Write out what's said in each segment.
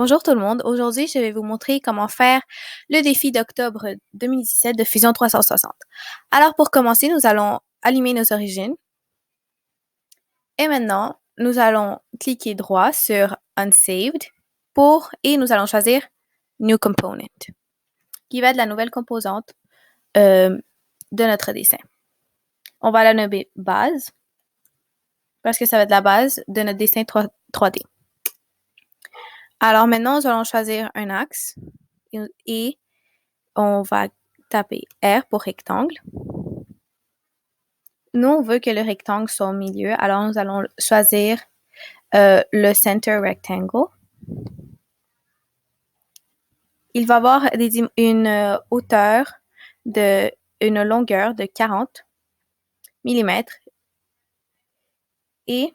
Bonjour tout le monde. Aujourd'hui, je vais vous montrer comment faire le défi d'octobre 2017 de Fusion 360. Alors, pour commencer, nous allons allumer nos origines. Et maintenant, nous allons cliquer droit sur Unsaved et nous allons choisir New Component, qui va être la nouvelle composante de notre dessin. On va la nommer base, parce que ça va être la base de notre dessin 3D. Alors maintenant, nous allons choisir un axe et on va taper R pour rectangle. Nous, on veut que le rectangle soit au milieu, alors nous allons choisir le Center Rectangle. Il va avoir une hauteur une longueur de 40 mm et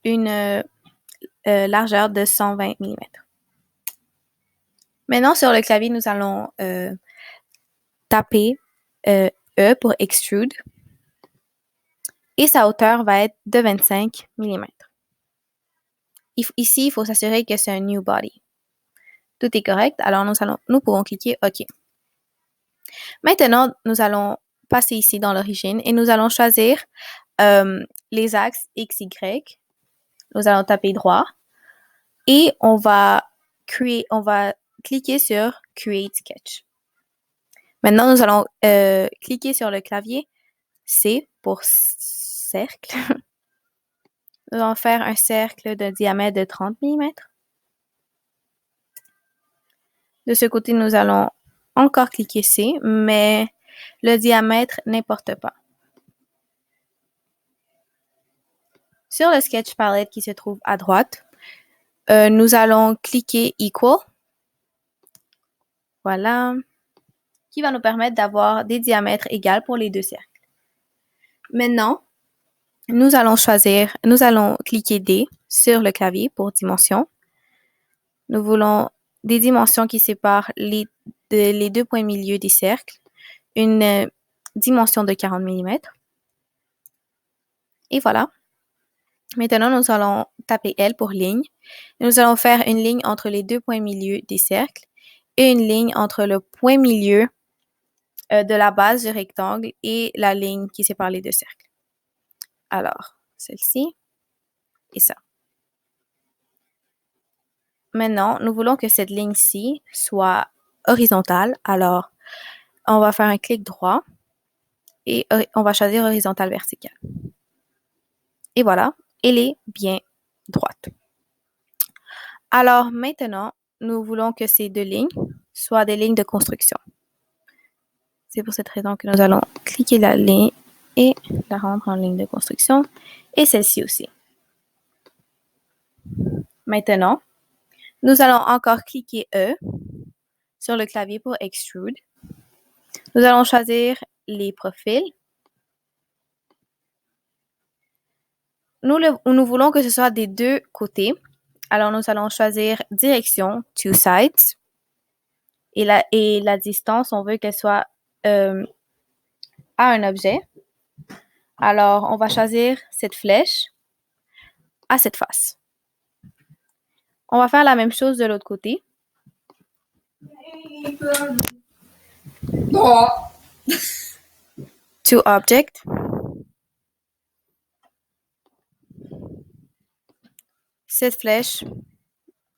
une largeur de 120 mm. Maintenant, sur le clavier, nous allons taper E pour Extrude et sa hauteur va être de 25 mm. Ici, il faut s'assurer que c'est un New Body. Tout est correct, alors nous pouvons cliquer OK. Maintenant, nous allons passer ici dans l'origine et nous allons choisir les axes X, Y. Nous allons taper droit et on va cliquer sur Create Sketch. Maintenant, nous allons cliquer sur le clavier C pour cercle. Nous allons faire un cercle de diamètre de 30 mm. De ce côté, nous allons encore cliquer C, mais le diamètre n'importe pas. Sur le Sketch Palette qui se trouve à droite, nous allons cliquer Equal. Voilà. Qui va nous permettre d'avoir des diamètres égaux pour les deux cercles. Maintenant, nous allons cliquer D sur le clavier pour dimension. Nous voulons des dimensions qui séparent les deux points milieu des cercles, une dimension de 40 mm. Et voilà. Maintenant, nous allons taper L pour ligne. Nous allons faire une ligne entre les deux points milieu des cercles et une ligne entre le point milieu de la base du rectangle et la ligne qui sépare les deux cercles. Alors, celle-ci et ça. Maintenant, nous voulons que cette ligne-ci soit horizontale. Alors, on va faire un clic droit et on va choisir horizontale verticale. Et voilà, elle est bien droite. Alors, maintenant, nous voulons que ces deux lignes soient des lignes de construction. C'est pour cette raison que nous allons cliquer la ligne et la rendre en ligne de construction. Et celle-ci aussi. Maintenant, nous allons encore cliquer E sur le clavier pour Extrude. Nous allons choisir les profils. Nous voulons que ce soit des deux côtés. Alors, nous allons choisir direction, two sides. Et la distance, on veut qu'elle soit à un objet. Alors, on va choisir cette flèche à cette face. On va faire la même chose de l'autre côté. To object. Cette flèche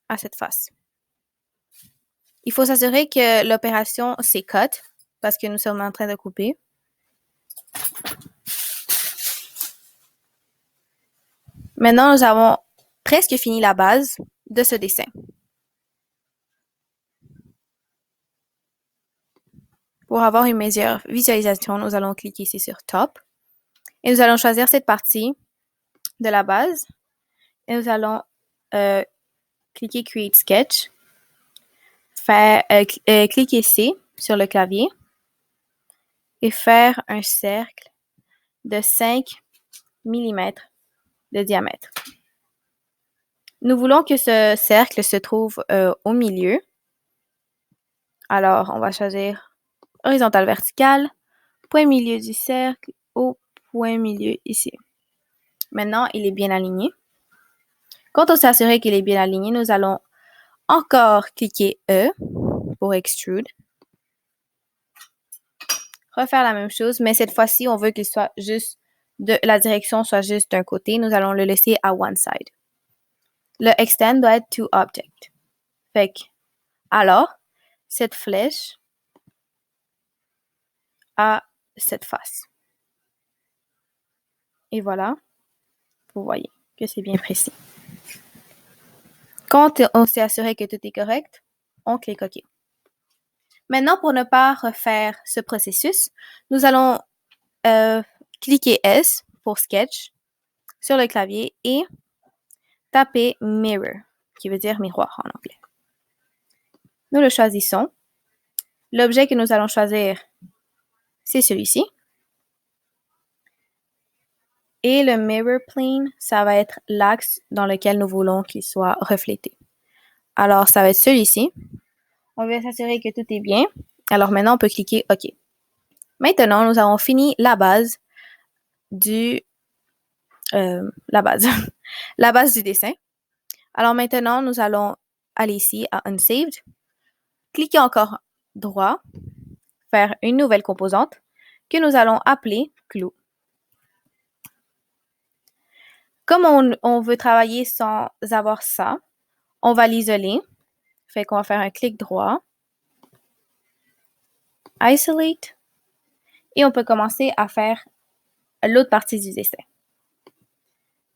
à cette face. Il faut s'assurer que l'opération c'est cut parce que nous sommes en train de couper. Maintenant, nous avons presque fini la base de ce dessin. Pour avoir une meilleure visualisation, nous allons cliquer ici sur Top et nous allons choisir cette partie de la base et nous allons cliquer Create Sketch, cliquer C sur le clavier et faire un cercle de 5 mm de diamètre. Nous voulons que ce cercle se trouve au milieu. Alors, on va choisir horizontale verticale, point milieu du cercle au point milieu ici. Maintenant, il est bien aligné. Quand on s'est assuré qu'il est bien aligné, nous allons encore cliquer E pour Extrude. Refaire la même chose, mais cette fois-ci, on veut qu'il soit juste la direction soit juste d'un côté. Nous allons le laisser à one side. Le extend doit être to object. Fait que, alors, cette flèche a cette face. Et voilà, vous voyez que c'est bien précis. Quand on s'est assuré que tout est correct, on clique OK. Maintenant, pour ne pas refaire ce processus, nous allons cliquer S pour Sketch sur le clavier et taper Mirror, qui veut dire miroir en anglais. Nous le choisissons. L'objet que nous allons choisir, c'est celui-ci. Et le Mirror Plane, ça va être l'axe dans lequel nous voulons qu'il soit reflété. Alors, ça va être celui-ci. On va s'assurer que tout est bien. Alors maintenant, on peut cliquer OK. Maintenant, nous avons fini la base du la base du dessin. Alors maintenant, nous allons aller ici à Unsaved, cliquer encore droit, faire une nouvelle composante que nous allons appeler Glue. Comme on veut travailler sans avoir ça, on va l'isoler. Fait qu'on va faire un clic droit, Isolate, et on peut commencer à faire l'autre partie du dessin.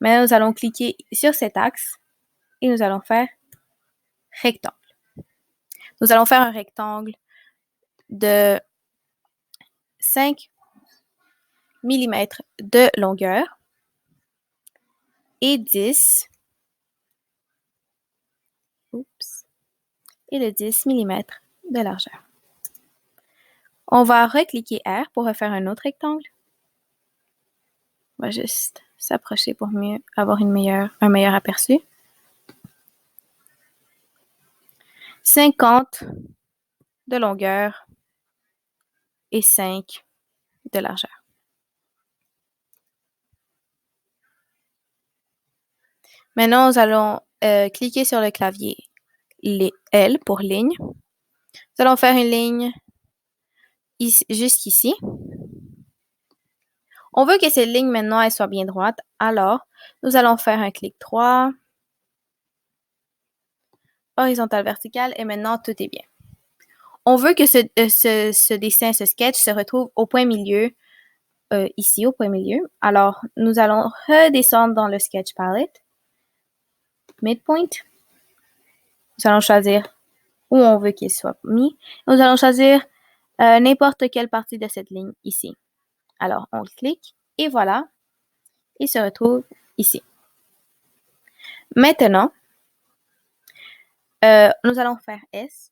Maintenant, nous allons cliquer sur cet axe et nous allons faire rectangle. Nous allons faire un rectangle de 5 mm de longueur et 10 et de 10 mm de largeur. On va recliquer R pour refaire un autre rectangle. On va juste s'approcher pour mieux avoir un meilleur aperçu. 50 de longueur et 5 de largeur. Maintenant, nous allons cliquer sur le clavier L pour ligne. Nous allons faire une ligne jusqu'ici. On veut que cette ligne maintenant elle soit bien droite, alors nous allons faire un clic droit, horizontal, vertical, et maintenant tout est bien. On veut que ce dessin, ce sketch se retrouve au point milieu, ici au point milieu. Alors nous allons redescendre dans le sketch palette, midpoint. Nous allons choisir où on veut qu'il soit mis. Nous allons choisir n'importe quelle partie de cette ligne ici. Alors on clique et voilà, il se retrouve ici. Maintenant, nous allons faire S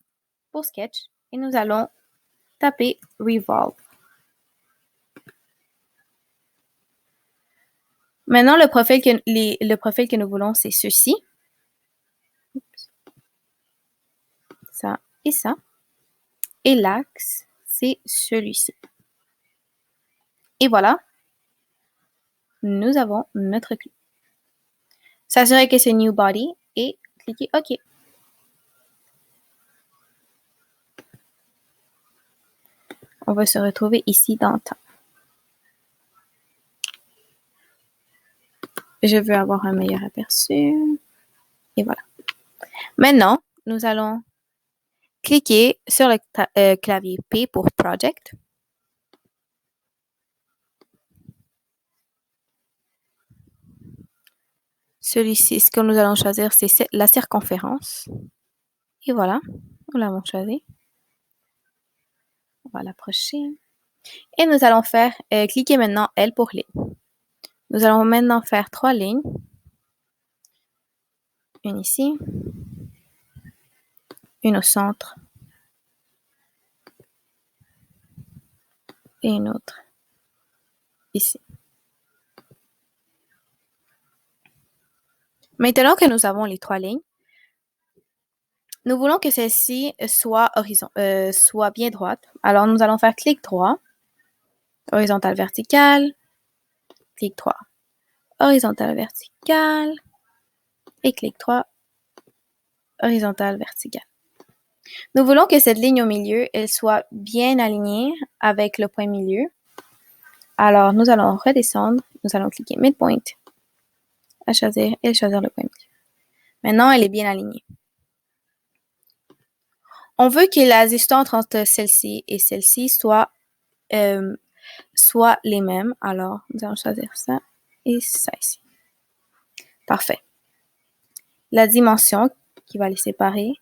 pour sketch et nous allons taper Revolve. Maintenant, le profil que nous voulons, c'est ceci. Ça et ça. Et l'axe, c'est celui-ci. Et voilà, nous avons notre clé. S'assurer que c'est New Body et cliquez OK. On va se retrouver ici dans Temps. Je veux avoir un meilleur aperçu. Et voilà. Maintenant, nous allons cliquer sur le clavier P pour Project. Celui-ci, ce que nous allons choisir, c'est la circonférence. Et voilà, nous l'avons choisi. On va l'approcher. Et nous allons faire, cliquer maintenant L pour ligne. Nous allons maintenant faire 3 lignes. Une ici. Une au centre. Et une autre ici. Maintenant que nous avons les 3 lignes, nous voulons que celle-ci soit bien droite. Alors, nous allons faire clic droit, horizontal, vertical, clic droit, horizontal, vertical, et clic droit, horizontale, verticale. Nous voulons que cette ligne au milieu, elle soit bien alignée avec le point milieu. Alors, nous allons redescendre, nous allons cliquer Midpoint, à choisir et choisir le point milieu. Maintenant, elle est bien alignée. On veut que la distance entre celle-ci et celle-ci soit les mêmes. Alors, nous allons choisir ça et ça ici. Parfait. La dimension qui va les séparer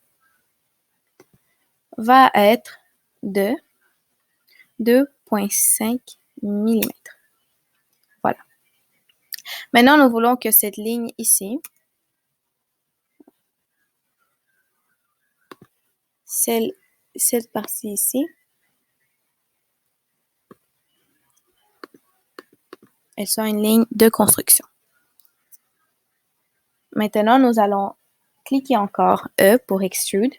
va être de 2,5 mm. Voilà. Maintenant, nous voulons que cette ligne ici, cette partie ici, elle soit une ligne de construction. Maintenant, nous allons cliquer encore E pour Extrude.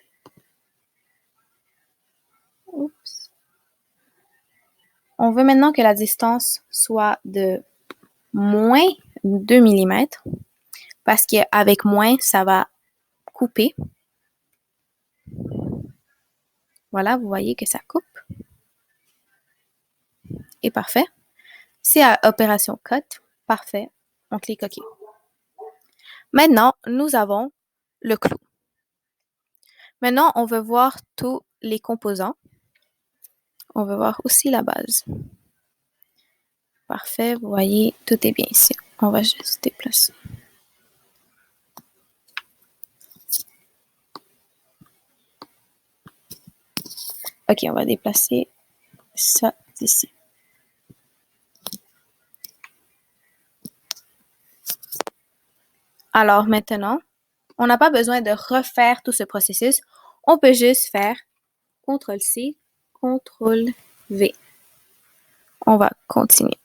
Oups. On veut maintenant que la distance soit de moins 2 mm parce qu'avec moins, ça va couper. Voilà, vous voyez que ça coupe. Et parfait. C'est à opération Cut. Parfait. On clique OK. Maintenant, nous avons le clou. Maintenant, on veut voir tous les composants. On veut voir aussi la base. Parfait, vous voyez, tout est bien ici. On va juste déplacer. OK, on va déplacer ça d'ici. Alors maintenant, on n'a pas besoin de refaire tout ce processus. On peut juste faire CTRL-C, CTRL-V. On va continuer.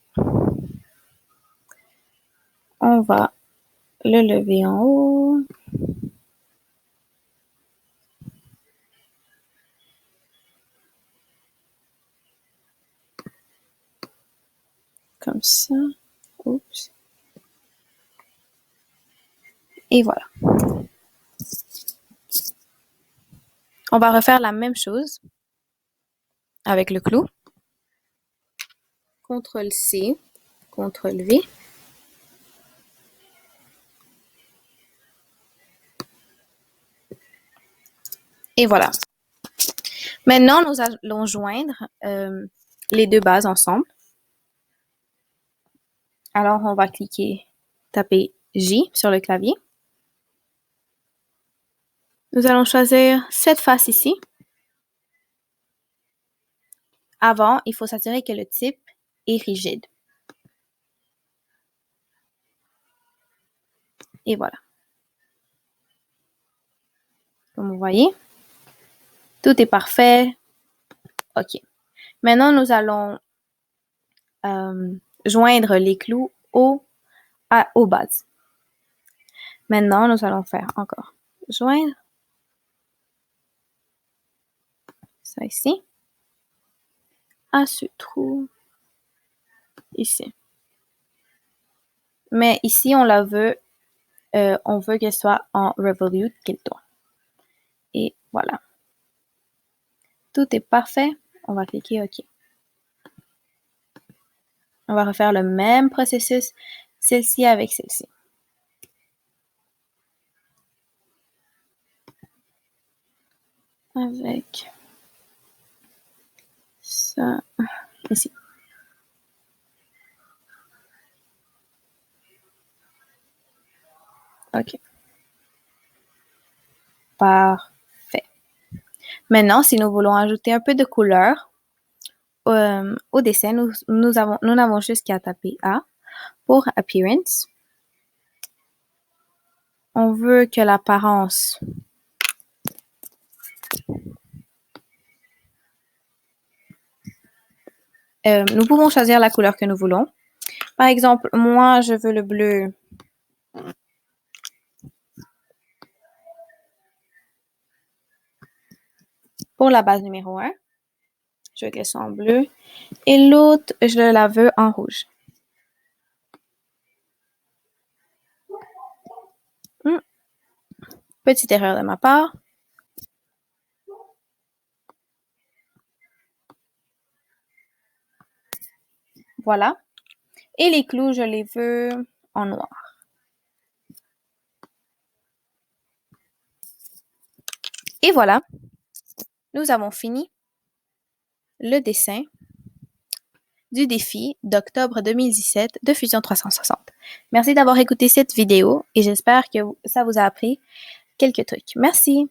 On va le lever en haut. Comme ça. Oups. Et voilà. On va refaire la même chose avec le clou. CTRL-C, CTRL-V. Et voilà. Maintenant, nous allons joindre les deux bases ensemble. Alors, on va taper J sur le clavier. Nous allons choisir cette face ici. Avant, il faut s'assurer que le type est rigide. Et voilà. Comme vous voyez, tout est parfait. OK. Maintenant, nous allons joindre les clous aux bases. Maintenant, nous allons faire encore joindre ça ici à ce trou ici. Mais ici, on veut qu'elle soit en Revolute Kilton. Et voilà. Tout est parfait. On va cliquer OK. On va refaire le même processus, celle-ci avec celle-ci. Avec ça ici. OK. Parfait. Maintenant, si nous voulons ajouter un peu de couleur au dessin, nous n'avons juste qu'à taper A pour Appearance. On veut que l'apparence nous pouvons choisir la couleur que nous voulons. Par exemple, moi, je veux le bleu. Pour la base numéro 1, je veux qu'elle soit en bleu. Et l'autre, je la veux en rouge. Petite erreur de ma part. Voilà. Et les clous, je les veux en noir. Et voilà, nous avons fini le dessin du défi d'octobre 2017 de Fusion 360. Merci d'avoir écouté cette vidéo et j'espère que ça vous a appris quelques trucs. Merci.